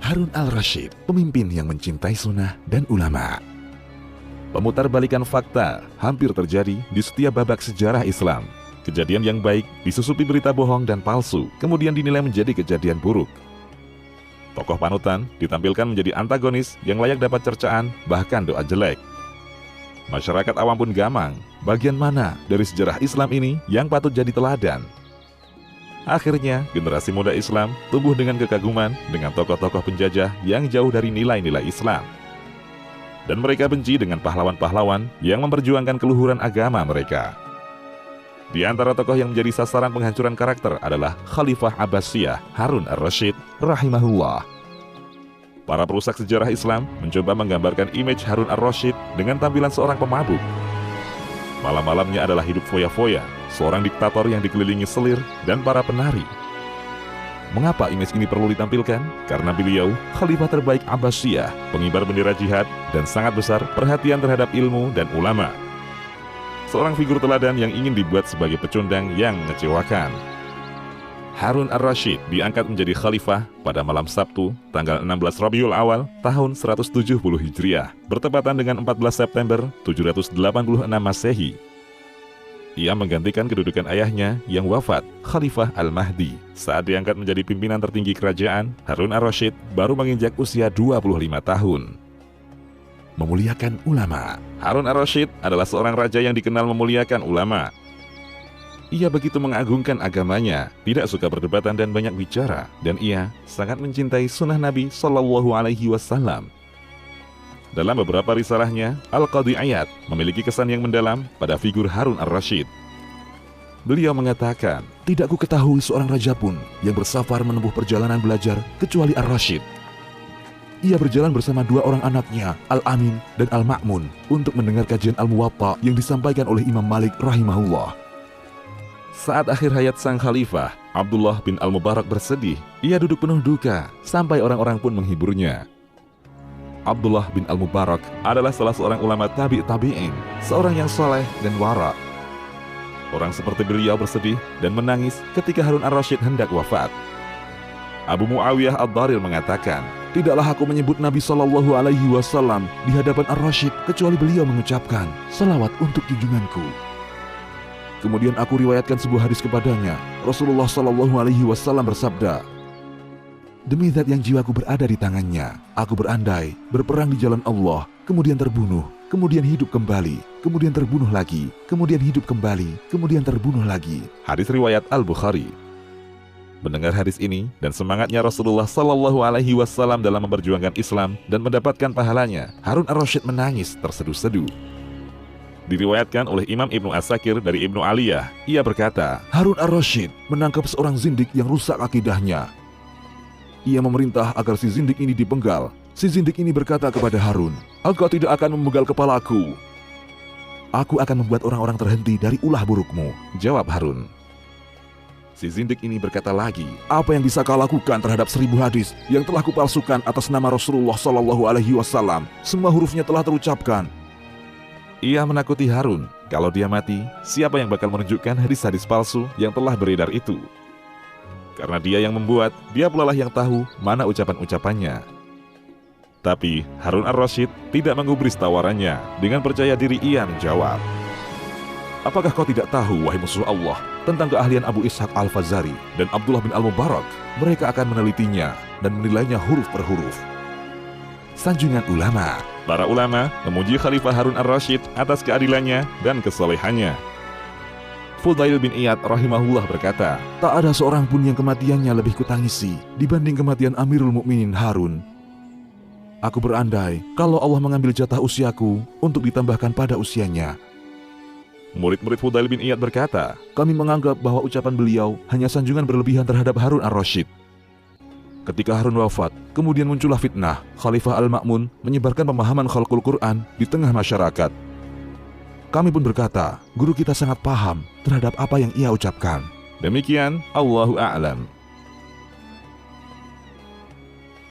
Harun al-Rashid, pemimpin yang mencintai sunnah dan ulama. Pemutarbalikan fakta hampir terjadi di setiap babak sejarah Islam. Kejadian yang baik disusupi berita bohong dan palsu, kemudian dinilai menjadi kejadian buruk. Tokoh panutan ditampilkan menjadi antagonis yang layak dapat cercaan, bahkan doa jelek. Masyarakat awam pun gamang, bagian mana dari sejarah Islam ini yang patut jadi teladan? Akhirnya, generasi muda Islam tumbuh dengan kekaguman dengan tokoh-tokoh penjajah yang jauh dari nilai-nilai Islam. Dan mereka benci dengan pahlawan-pahlawan yang memperjuangkan keluhuran agama mereka. Di antara tokoh yang menjadi sasaran penghancuran karakter adalah Khalifah Abbasiyah Harun ar-Rashid rahimahullah. Para perusak sejarah Islam mencoba menggambarkan image Harun ar-Rashid dengan tampilan seorang pemabuk. Malam-malamnya adalah hidup foya-foya, seorang diktator yang dikelilingi selir dan para penari. Mengapa image ini perlu ditampilkan? Karena beliau Khalifah terbaik Abbasiyah, pengibar bendera jihad, dan sangat besar perhatian terhadap ilmu dan ulama. Seorang figur teladan yang ingin dibuat sebagai pecundang yang mengecewakan. Harun ar-Rashid diangkat menjadi khalifah pada malam Sabtu, tanggal 16 Rabiul Awal, tahun 170 Hijriah, bertepatan dengan 14 September 786 Masehi. Ia menggantikan kedudukan ayahnya yang wafat, Khalifah Al-Mahdi. Saat diangkat menjadi pimpinan tertinggi kerajaan, Harun ar-Rashid baru menginjak usia 25 tahun. Memuliakan ulama. Harun ar-Rashid adalah seorang raja yang dikenal memuliakan ulama. Ia begitu mengagungkan agamanya, tidak suka perdebatan dan banyak bicara, dan ia sangat mencintai sunnah Nabi Shallallahu Alaihi Wasallam. Dalam beberapa risalahnya, Al-Qadhi Iyad memiliki kesan yang mendalam pada figur Harun ar-Rashid. Beliau mengatakan, "Tidak ku ketahui seorang raja pun yang bersafar menempuh perjalanan belajar kecuali ar-Rashid. Ia berjalan bersama dua orang anaknya, Al-Amin dan Al-Ma'mun, untuk mendengar kajian Al-Muwatta yang disampaikan oleh Imam Malik rahimahullah." Saat akhir hayat sang khalifah, Abdullah bin Al-Mubarak bersedih. Ia duduk penuh duka, sampai orang-orang pun menghiburnya. Abdullah bin Al-Mubarak adalah salah seorang ulama tabi'in, seorang yang soleh dan wara. Orang seperti beliau bersedih dan menangis ketika Harun ar-Rashid hendak wafat. Abu Muawiyah Ad-Dharir mengatakan, "Tidaklah aku menyebut Nabi Shallallahu Alaihi Wasallam di hadapan ar-Rashid kecuali beliau mengucapkan salawat untuk junjunganku." Kemudian aku riwayatkan sebuah hadis kepadanya. Rasulullah Shallallahu Alaihi Wasallam bersabda, "Demi zat yang jiwaku berada di tangannya, aku berandai berperang di jalan Allah, kemudian terbunuh, kemudian hidup kembali, kemudian terbunuh lagi, kemudian hidup kembali, kemudian terbunuh lagi." Hadis riwayat Al-Bukhari. Mendengar hadis ini dan semangatnya Rasulullah Shallallahu Alaihi Wasallam dalam memperjuangkan Islam dan mendapatkan pahalanya, Harun ar-Rashid menangis terseduh-seduh. Diriwayatkan oleh Imam Ibnu As-Sakir dari Ibnu Aliyah, ia berkata, "Harun ar-Rashid menangkap seorang zindik yang rusak akidahnya. Ia memerintah agar si zindik ini dipenggal. Si zindik ini berkata kepada Harun, 'Engkau tidak akan memenggal kepalaku. Aku akan membuat orang-orang terhenti dari ulah burukmu,' jawab Harun. Si zindik ini berkata lagi, 'Apa yang bisa kau lakukan terhadap 1000 hadis yang telah kupalsukan atas nama Rasulullah Shallallahu Alaihi Wasallam? Semua hurufnya telah terucapkan.' Ia menakuti Harun, kalau dia mati, siapa yang bakal menunjukkan hadis-hadis palsu yang telah beredar itu? Karena dia yang membuat, dia pula lah yang tahu mana ucapan-ucapannya. Tapi Harun ar-Rashid tidak menggubris tawarannya. Dengan percaya diri ia menjawab, 'Apakah kau tidak tahu, wahai musuh Allah, tentang keahlian Abu Ishaq Al-Fazari dan Abdullah bin Al-Mubarak? Mereka akan menelitinya dan menilainya huruf per huruf.'" Sanjungan ulama. Para ulama memuji Khalifah Harun ar-Rashid atas keadilannya dan kesolehannya. Fudail bin Iyad rahimahullah berkata, "Tak ada seorang pun yang kematiannya lebih kutangisi dibanding kematian Amirul Mukminin Harun. Aku berandai kalau Allah mengambil jatah usiaku untuk ditambahkan pada usianya." Murid-murid Fudail bin Iyad berkata, "Kami menganggap bahwa ucapan beliau hanya sanjungan berlebihan terhadap Harun ar-Rashid." Ketika Harun wafat, kemudian muncullah fitnah. Khalifah Al-Ma'mun menyebarkan pemahaman khalqul Quran di tengah masyarakat. Kami pun berkata, guru kita sangat paham terhadap apa yang ia ucapkan. Demikian, Allahu a'lam.